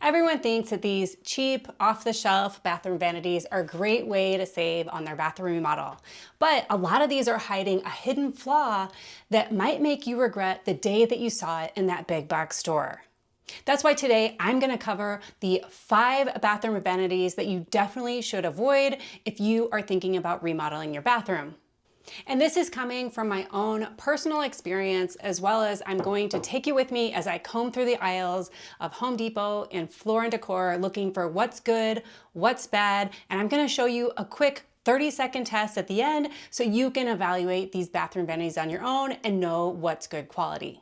Everyone thinks that these cheap, off-the-shelf bathroom vanities are a great way to save on their bathroom remodel. But a lot of these are hiding a hidden flaw that might make you regret the day that you saw it in that big box store. That's why today I'm going to cover the 5 bathroom vanities that you definitely should avoid if you are thinking about remodeling your bathroom. And this is coming from my own personal experience, as well as I'm going to take you with me as I comb through the aisles of Home Depot and Floor & Decor looking for what's good, what's bad, and I'm going to show you a quick 30-second test at the end so you can evaluate these bathroom vanities on your own and know what's good quality.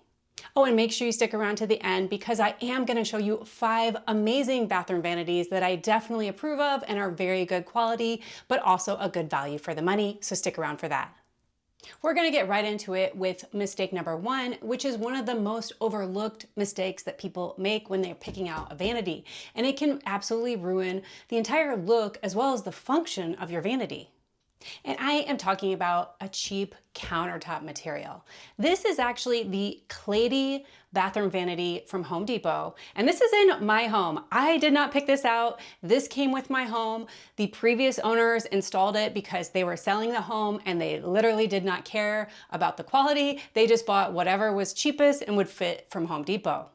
Oh, and make sure you stick around to the end because I am going to show you 5 amazing bathroom vanities that I definitely approve of and are very good quality, but also a good value for the money, so stick around for that. We're going to get right into it with mistake number 1, which is one of the most overlooked mistakes that people make when they're picking out a vanity, and it can absolutely ruin the entire look as well as the function of your vanity. And I am talking about a cheap countertop material. This is actually the Clady bathroom vanity from Home Depot. And this is in my home. I did not pick this out. This came with my home. The previous owners installed it because they were selling the home and they literally did not care about the quality. They just bought whatever was cheapest and would fit from Home Depot.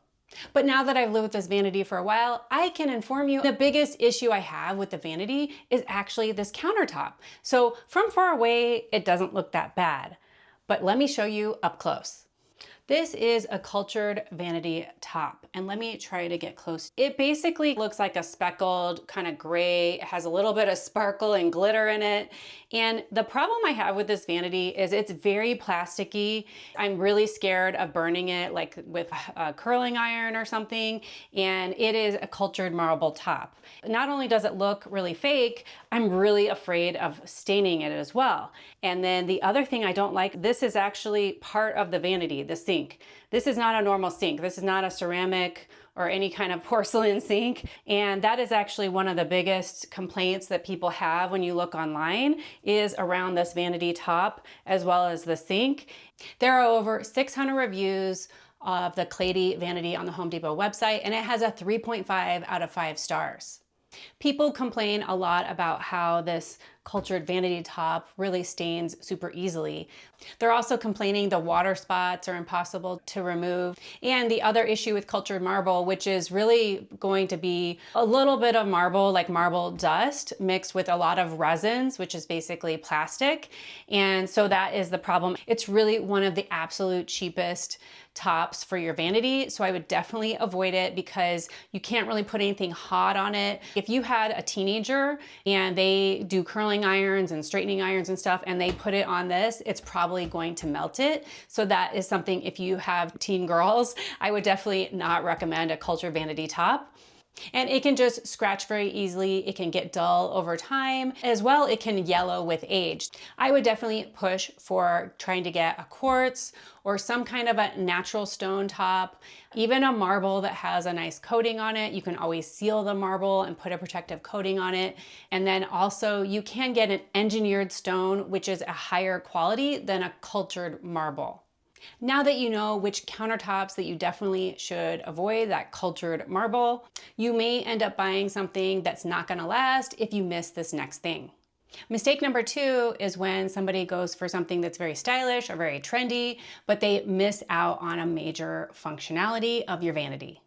But now that I've lived with this vanity for a while, I can inform you the biggest issue I have with the vanity is actually this countertop. So from far away, it doesn't look that bad. But let me show you up close. This is a cultured vanity top, and let me try to get close. It basically looks like a speckled kind of gray. It has a little bit of sparkle and glitter in it. And the problem I have with this vanity is it's very plasticky. I'm really scared of burning it like with a curling iron or something. And it is a cultured marble top. Not only does it look really fake, I'm really afraid of staining it as well. And then the other thing I don't like, this is actually part of the vanity, the sink. This is not a normal sink. This is not a ceramic or any kind of porcelain sink. And that is actually one of the biggest complaints that people have when you look online is around this vanity top as well as the sink. There are over 600 reviews of the Clady Vanity on the Home Depot website, and it has a 3.5 out of 5 stars. People complain a lot about how this cultured vanity top really stains super easily. They're also complaining the water spots are impossible to remove. And the other issue with cultured marble, which is really going to be a little bit of marble, like marble dust mixed with a lot of resins, which is basically plastic. And so that is the problem. It's really one of the absolute cheapest tops for your vanity. So I would definitely avoid it because you can't really put anything hot on it. If you had a teenager and they do curling irons and straightening irons and stuff and they put it on this, it's probably going to melt it. So that is something, if you have teen girls, I would definitely not recommend a cultured vanity top. And it can just scratch very easily. It can get dull over time. As well, it can yellow with age. I would definitely push for trying to get a quartz or some kind of a natural stone top, even a marble that has a nice coating on it. You can always seal the marble and put a protective coating on it. And then also you can get an engineered stone, which is a higher quality than a cultured marble. Now that you know which countertops that you definitely should avoid, that cultured marble, you may end up buying something that's not going to last if you miss this next thing. Mistake number 2 is when somebody goes for something that's very stylish or very trendy, but they miss out on a major functionality of your vanity.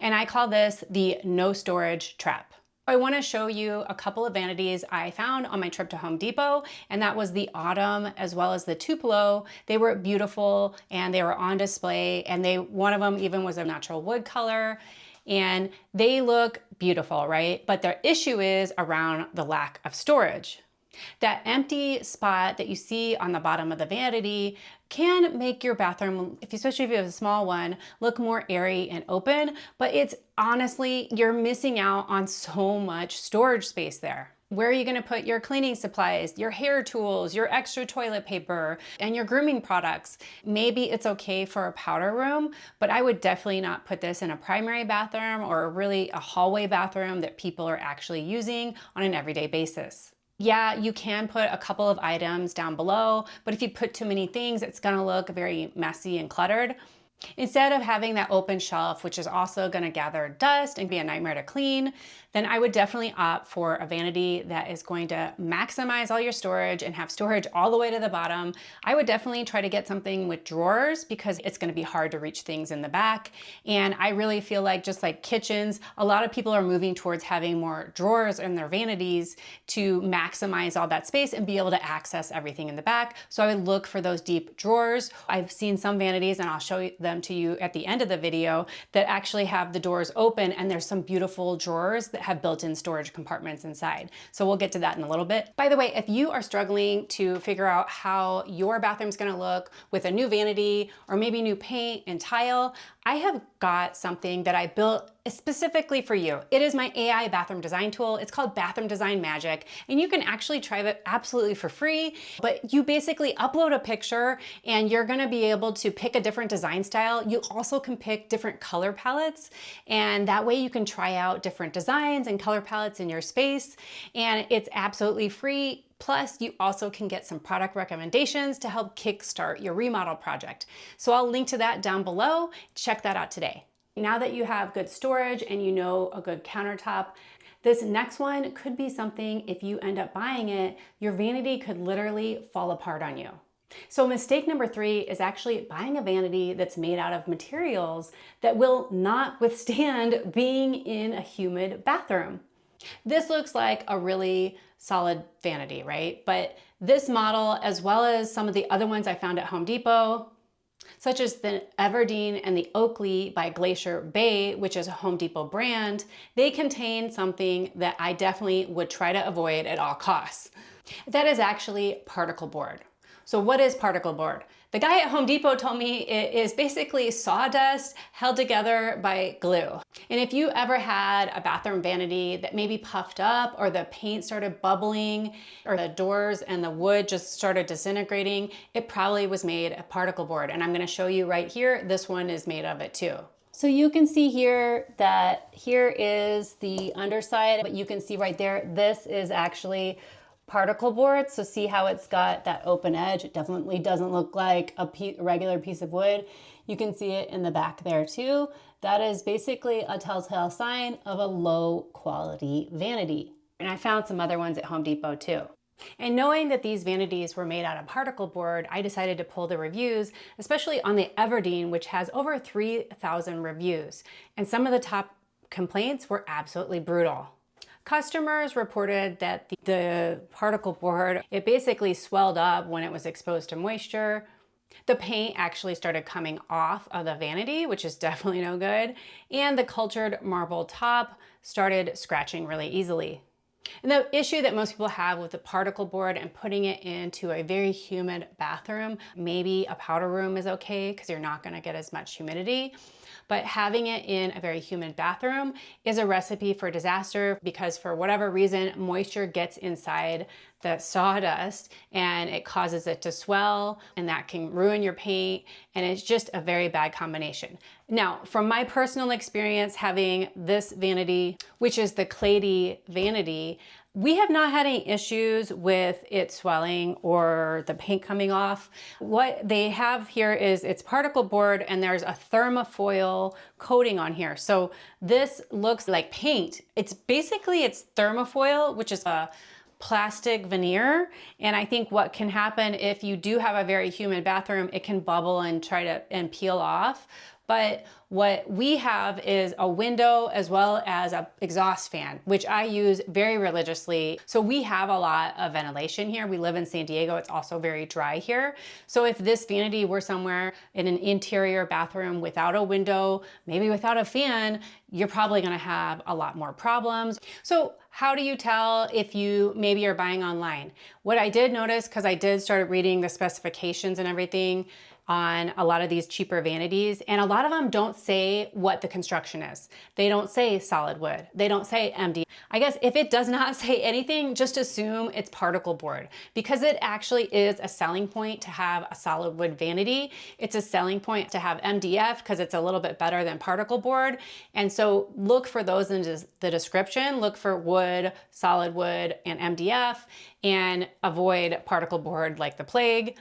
And I call this the no storage trap. I want to show you a couple of vanities I found on my trip to Home Depot, and that was the Autumn as well as the Tupelo. They were beautiful and they were on display, and one of them even was a natural wood color, and they look beautiful, right? But their issue is around the lack of storage. That empty spot that you see on the bottom of the vanity can make your bathroom, especially if you have a small one, look more airy and open, but it's honestly, you're missing out on so much storage space there. Where are you going to put your cleaning supplies, your hair tools, your extra toilet paper, and your grooming products? Maybe it's okay for a powder room, but I would definitely not put this in a primary bathroom or really a hallway bathroom that people are actually using on an everyday basis. Yeah, you can put a couple of items down below, but if you put too many things, it's gonna look very messy and cluttered. Instead of having that open shelf, which is also going to gather dust and be a nightmare to clean, then I would definitely opt for a vanity that is going to maximize all your storage and have storage all the way to the bottom. I would definitely try to get something with drawers because it's going to be hard to reach things in the back. And I really feel like, just like kitchens, a lot of people are moving towards having more drawers in their vanities to maximize all that space and be able to access everything in the back. So I would look for those deep drawers. I've seen some vanities, and I'll show them to you at the end of the video, that actually have the doors open, and there's some beautiful drawers that have built-in storage compartments inside. So we'll get to that in a little bit. By the way, if you are struggling to figure out how your bathroom's gonna look with a new vanity or maybe new paint and tile, I have got something that I built specifically for you. It is my AI bathroom design tool. It's called Bathroom Design Magic, and you can actually try it absolutely for free. But you basically upload a picture and you're gonna be able to pick a different design style. You also can pick different color palettes, and that way you can try out different designs and color palettes in your space, and it's absolutely free. Plus, you also can get some product recommendations to help kickstart your remodel project. So I'll link to that down below. Check that out today. Now that you have good storage and you know a good countertop, this next one could be something, if you end up buying it, your vanity could literally fall apart on you. So mistake number 3 is actually buying a vanity that's made out of materials that will not withstand being in a humid bathroom. This looks like a really solid vanity, right? But this model, as well as some of the other ones I found at Home Depot, such as the Everdeen and the Oakley by Glacier Bay, which is a Home Depot brand, they contain something that I definitely would try to avoid at all costs. That is actually particle board. So what is particle board? The guy at Home Depot told me it is basically sawdust held together by glue. And if you ever had a bathroom vanity that maybe puffed up, or the paint started bubbling, or the doors and the wood just started disintegrating, it probably was made of particle board. And I'm gonna show you right here, this one is made of it too. So you can see here that here is the underside, but you can see right there, this is actually particle board. So see how it's got that open edge? It definitely doesn't look like a regular piece of wood. You can see it in the back there too. That is basically a telltale sign of a low quality vanity. And I found some other ones at Home Depot too. And knowing that these vanities were made out of particle board, I decided to pull the reviews, especially on the Everdeen, which has over 3,000 reviews. And some of the top complaints were absolutely brutal. Customers reported that the particle board, it basically swelled up when it was exposed to moisture. The paint actually started coming off of the vanity, which is definitely no good. And the cultured marble top started scratching really easily. And the issue that most people have with the particle board and putting it into a very humid bathroom, maybe a powder room is okay because you're not going to get as much humidity. But having it in a very humid bathroom is a recipe for disaster, because for whatever reason, moisture gets inside the sawdust and it causes it to swell, and that can ruin your paint, and it's just a very bad combination. Now, from my personal experience having this vanity, which is the Clady Vanity, we have not had any issues with it swelling or the paint coming off. What they have here is it's particle board, and there's a thermofoil coating on here. So this looks like paint. It's thermofoil, which is a plastic veneer. And I think what can happen if you do have a very humid bathroom, it can bubble and and peel off. But what we have is a window as well as an exhaust fan, which I use very religiously. So we have a lot of ventilation here. We live in San Diego. It's also very dry here. So if this vanity were somewhere in an interior bathroom without a window, maybe without a fan, you're probably gonna have a lot more problems. So how do you tell if you maybe are buying online? What I did notice, because I did start reading the specifications and everything on a lot of these cheaper vanities, and a lot of them don't say what the construction is. They don't say solid wood. They don't say MD. I guess if it does not say anything, just assume it's particle board, because it actually is a selling point to have a solid wood vanity. It's a selling point to have MDF because it's a little bit better than particle board. And so look for those in the description. Look for wood, solid wood, and MDF, and avoid particle board like the plague.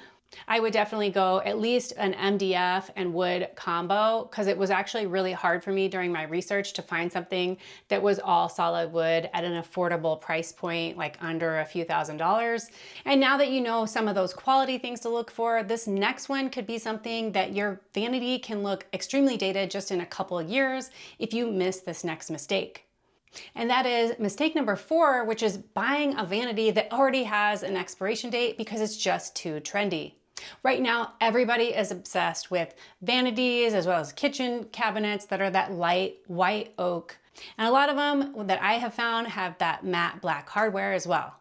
I would definitely go at least an MDF and wood combo, because it was actually really hard for me during my research to find something that was all solid wood at an affordable price point, like under a few $1,000s. And now that you know some of those quality things to look for, this next one could be something that your vanity can look extremely dated just in a couple of years if you miss this next mistake. And that is mistake number 4, which is buying a vanity that already has an expiration date because it's just too trendy. Right now, everybody is obsessed with vanities as well as kitchen cabinets that are that light white oak. And a lot of them that I have found have that matte black hardware as well.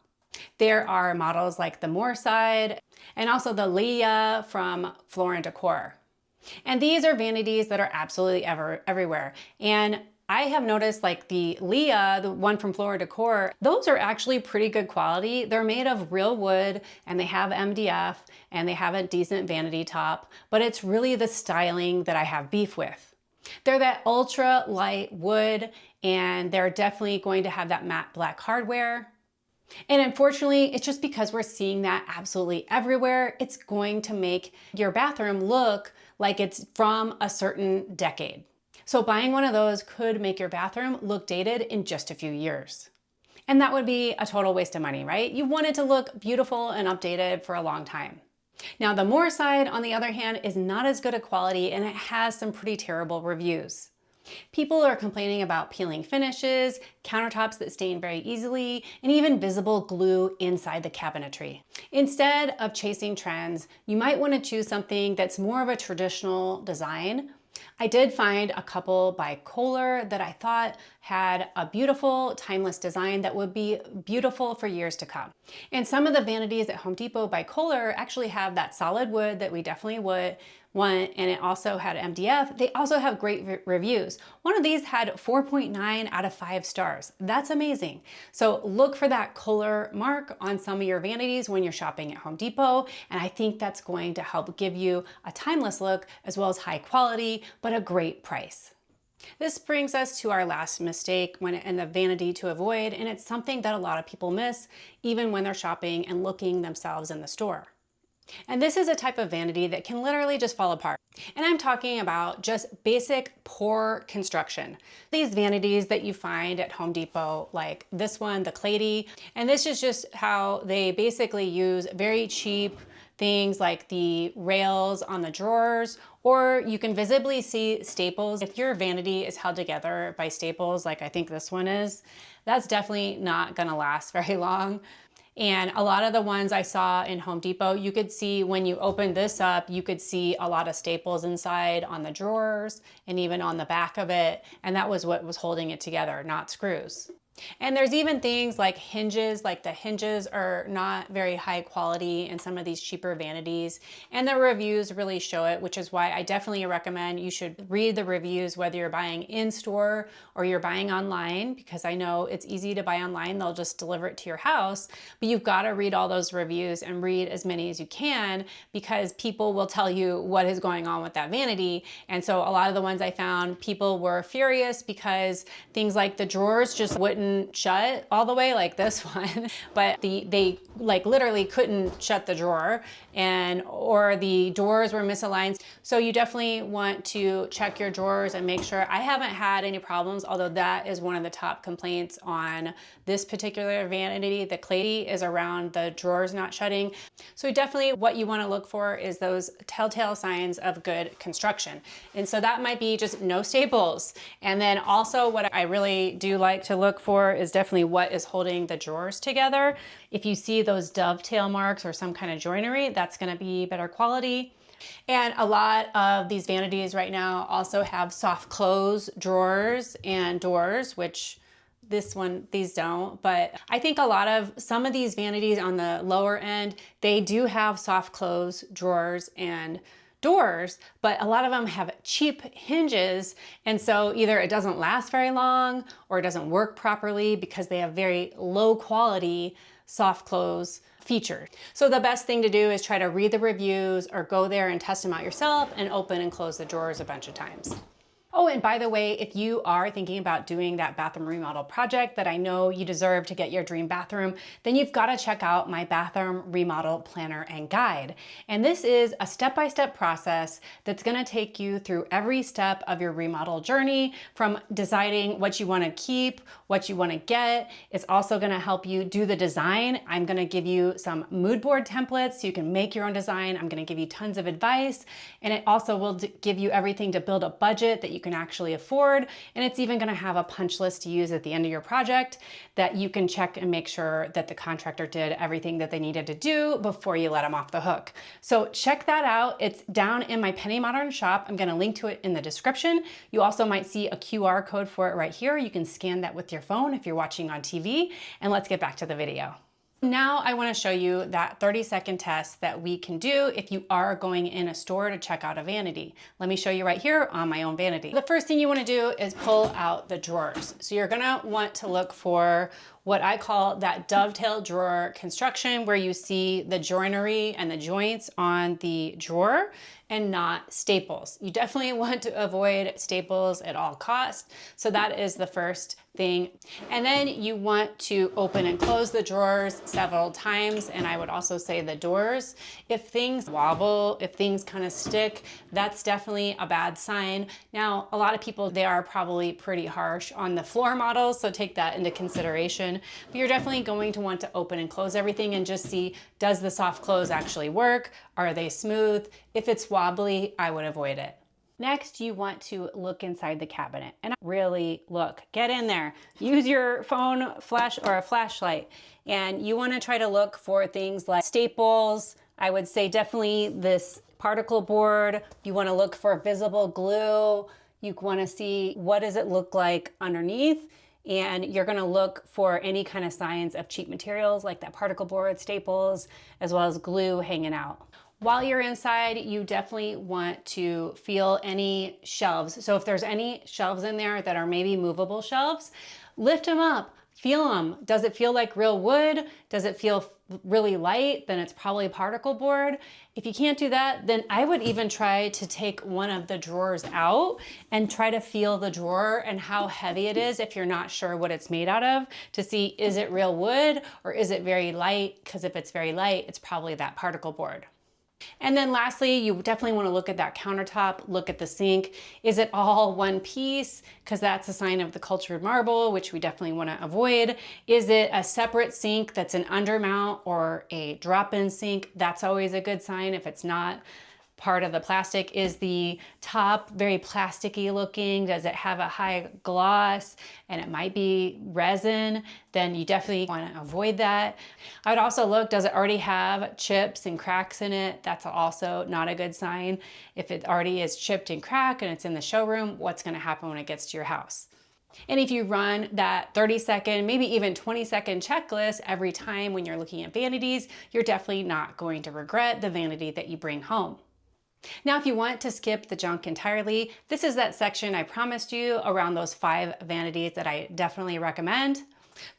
There are models like the Moorside and also the Leyah from Decor. And these are vanities that are absolutely everywhere. And I have noticed like the Leyah, the one from Decor, those are actually pretty good quality. They're made of real wood and they have MDF and they have a decent vanity top, but it's really the styling that I have beef with. They're that ultra light wood and they're definitely going to have that matte black hardware. And unfortunately, it's just because we're seeing that absolutely everywhere, it's going to make your bathroom look like it's from a certain decade. So buying one of those could make your bathroom look dated in just a few years. And that would be a total waste of money, right? You want it to look beautiful and updated for a long time. Now the Moorside, on the other hand, is not as good a quality and it has some pretty terrible reviews. People are complaining about peeling finishes, countertops that stain very easily, and even visible glue inside the cabinetry. Instead of chasing trends, you might want to choose something that's more of a traditional design. I did find a couple by Kohler that I thought had a beautiful, timeless design that would be beautiful for years to come. And some of the vanities at Home Depot by Kohler actually have that solid wood that we definitely would want, and it also had MDF. They also have great reviews. One of these had 4.9 out of 5 stars. That's amazing. So look for that Kohler mark on some of your vanities when you're shopping at Home Depot, and I think that's going to help give you a timeless look as well as high quality, but a great price. This brings us to our last mistake in the vanity to avoid, and it's something that a lot of people miss even when they're shopping and looking themselves in the store. And this is a type of vanity that can literally just fall apart. And I'm talking about just basic poor construction. These vanities that you find at Home Depot, like this one, the Clady, and this is just how they basically use very cheap things like the rails on the drawers, or you can visibly see staples. If your vanity is held together by staples, like I think this one is, that's definitely not gonna last very long. And a lot of the ones I saw in Home Depot, you could see when you open this up, you could see a lot of staples inside on the drawers and even on the back of it. And that was what was holding it together, not screws. And there's even things like hinges, like the hinges are not very high quality in some of these cheaper vanities, and the reviews really show it, which is why I definitely recommend you should read the reviews whether you're buying in store or you're buying online, because I know it's easy to buy online, they'll just deliver it to your house, but you've got to read all those reviews and read as many as you can, because people will tell you what is going on with that vanity. And so a lot of the ones I found, people were furious because things like the drawers just wouldn't shut all the way, like this one, but they like literally couldn't shut the drawer, or the doors were misaligned. So you definitely want to check your drawers and make sure. I haven't had any problems, although that is one of the top complaints on this particular vanity. The Clady is around the drawers not shutting. So definitely what you want to look for is those telltale signs of good construction. And so that might be just no staples. And then also what I really do like to look for is definitely what is holding the drawers together. If you see those dovetail marks or some kind of joinery, that's going to be better quality. And a lot of these vanities right now also have soft close drawers and doors, which this one, these don't, but I think some of these vanities on the lower end, they do have soft close drawers and doors, but a lot of them have cheap hinges, and so either it doesn't last very long or it doesn't work properly because they have very low quality soft close features. So the best thing to do is try to read the reviews or go there and test them out yourself and open and close the drawers a bunch of times. Oh, and by the way, if you are thinking about doing that bathroom remodel project that I know you deserve to get your dream bathroom, then you've got to check out my bathroom remodel planner and guide. And this is a step-by-step process that's going to take you through every step of your remodel journey, from deciding what you want to keep, what you want to get. It's also going to help you do the design. I'm going to give you some mood board templates so you can make your own design. I'm going to give you tons of advice, and it also will give you everything to build a budget that you can actually afford. And it's even going to have a punch list to use at the end of your project that you can check and make sure that the contractor did everything that they needed to do before you let them off the hook. So check that out. It's down in my Penny Modern shop. I'm going to link to it in the description. You also might see a QR code for it right here. You can scan that with your phone if you're watching on TV. And let's get back to the video. Now I want to show you that 30-second test that we can do if you are going in a store to check out a vanity. Let me show you right here on my own vanity. The first thing you want to do is pull out the drawers. So you're going to want to look for what I call that dovetail drawer construction, where you see the joinery and the joints on the drawer and not staples. You definitely want to avoid staples at all costs. So that is the first thing. And then you want to open and close the drawers several times. And I would also say the doors. If things wobble, if things kind of stick, that's definitely a bad sign. Now, a lot of people, they are probably pretty harsh on the floor models, so take that into consideration. But you're definitely going to want to open and close everything and just see, does the soft close actually work? Are they smooth? If it's wobbly, I would avoid it. Next, you want to look inside the cabinet and really look. Get in there. Use your phone flash or a flashlight, and you want to try to look for things like staples. I would say definitely this particle board. You want to look for visible glue. You want to see what does it look like underneath, and you're going to look for any kind of signs of cheap materials like that particle board, staples, as well as glue hanging out. While you're inside, you definitely want to feel any shelves. So if there's any shelves in there that are maybe movable shelves, lift them up, feel them. Does it feel like real wood? Does it feel really light? Then it's probably particle board. If you can't do that, then I would even try to take one of the drawers out and try to feel the drawer and how heavy it is if you're not sure what it's made out of, to see, is it real wood or is it very light? Because if it's very light, it's probably that particle board. And then lastly, you definitely want to look at that countertop, look at the sink. Is it all one piece? Because that's a sign of the cultured marble, which we definitely want to avoid. Is it a separate sink that's an undermount or a drop-in sink? That's always a good sign if it's not part of the plastic. Is the top very plasticky looking? Does it have a high gloss and it might be resin? Then you definitely want to avoid that. I would also look, does it already have chips and cracks in it? That's also not a good sign. If it already is chipped and cracked and it's in the showroom, what's going to happen when it gets to your house? And if you run that 30-second, maybe even 20-second checklist every time when you're looking at vanities, you're definitely not going to regret the vanity that you bring home. Now, if you want to skip the junk entirely, this is that section I promised you around those 5 vanities that I definitely recommend.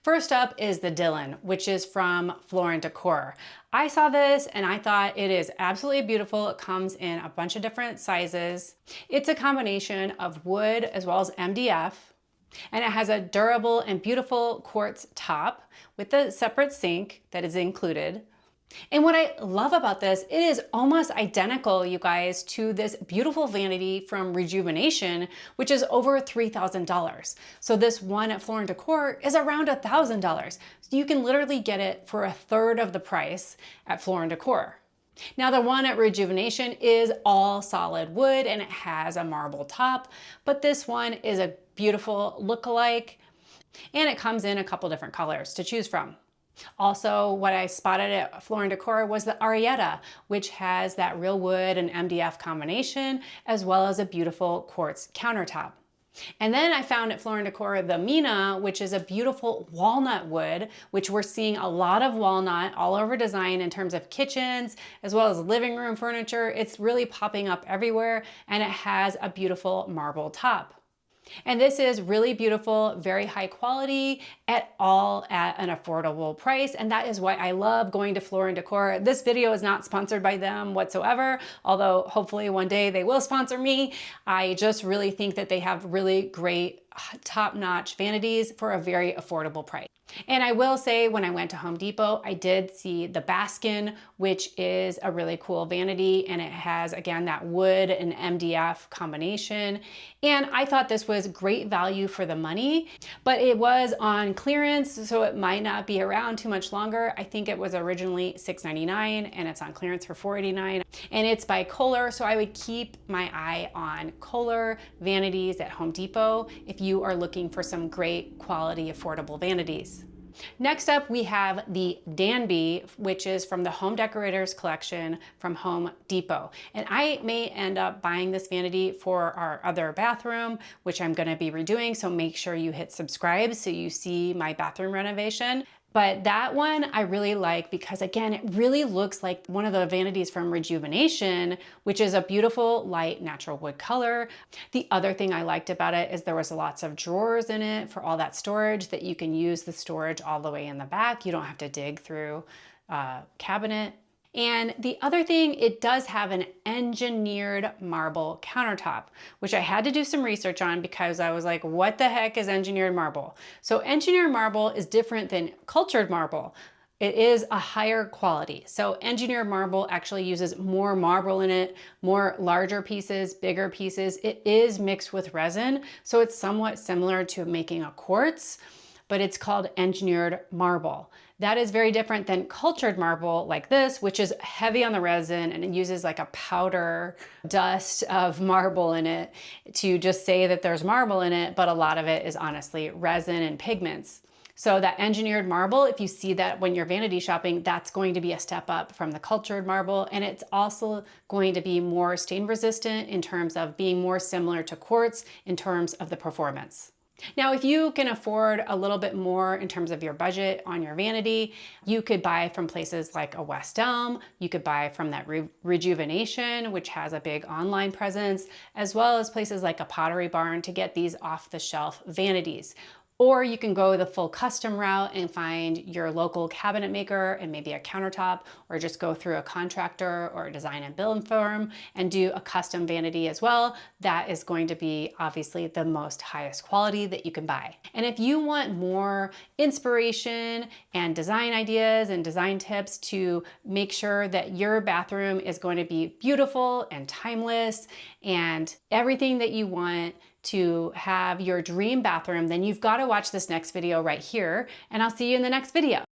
First up is the Dylan, which is from Floor & Decor. I saw this and I thought it is absolutely beautiful. It comes in a bunch of different sizes. It's a combination of wood as well as MDF, and it has a durable and beautiful quartz top with a separate sink that is included. And what I love about this, it is almost identical, you guys, to this beautiful vanity from Rejuvenation, which is over $3,000. So this one at Floor & Decor is around $1,000. So you can literally get it for 1/3 of the price at Floor & Decor. Now the one at Rejuvenation is all solid wood and it has a marble top, but this one is a beautiful look-alike, and it comes in a couple different colors to choose from. Also, what I spotted at Floor & Decor was the Arietta, which has that real wood and MDF combination, as well as a beautiful quartz countertop. And then I found at Floor & Decor the Mina, which is a beautiful walnut wood, which we're seeing a lot of walnut all over design in terms of kitchens, as well as living room furniture. It's really popping up everywhere, and it has a beautiful marble top. And this is really beautiful, very high quality, at an affordable price. And that is why I love going to Floor & Decor. This video is not sponsored by them whatsoever, although hopefully one day they will sponsor me. I just really think that they have really great top-notch vanities for a very affordable price. And I will say, when I went to Home Depot, I did see the Baskin, which is a really cool vanity, and it has, again, that wood and MDF combination. And I thought this was great value for the money, but it was on clearance, so it might not be around too much longer. I think it was originally $6.99 and it's on clearance for $4.89. And it's by Kohler, so I would keep my eye on Kohler vanities at Home Depot if you are looking for some great quality, affordable vanities. Next up, we have the Danby, which is from the Home Decorators collection from Home Depot. And I may end up buying this vanity for our other bathroom, which I'm gonna be redoing, so make sure you hit subscribe so you see my bathroom renovation. But that one I really like because, again, it really looks like one of the vanities from Rejuvenation, which is a beautiful light natural wood color. The other thing I liked about it is there was lots of drawers in it for all that storage, that you can use the storage all the way in the back. You don't have to dig through a cabinet. And the other thing, it does have an engineered marble countertop, which I had to do some research on because I was like, what the heck is engineered marble? So engineered marble is different than cultured marble. It is a higher quality. So engineered marble actually uses more marble in it, more larger pieces, bigger pieces. It is mixed with resin, so it's somewhat similar to making a quartz, but it's called engineered marble. That is very different than cultured marble like this, which is heavy on the resin and it uses like a powder dust of marble in it to just say that there's marble in it, but a lot of it is honestly resin and pigments. So that engineered marble, if you see that when you're vanity shopping, that's going to be a step up from the cultured marble. And it's also going to be more stain resistant in terms of being more similar to quartz in terms of the performance. Now, if you can afford a little bit more in terms of your budget on your vanity, you could buy from places like a West Elm, you could buy from that Rejuvenation, which has a big online presence, as well as places like a Pottery Barn to get these off-the-shelf vanities. Or you can go the full custom route and find your local cabinet maker and maybe a countertop, or just go through a contractor or a design and build firm and do a custom vanity as well. That is going to be obviously the most highest quality that you can buy. And if you want more inspiration and design ideas and design tips to make sure that your bathroom is going to be beautiful and timeless and everything that you want to have your dream bathroom, then you've got to watch this next video right here, and I'll see you in the next video.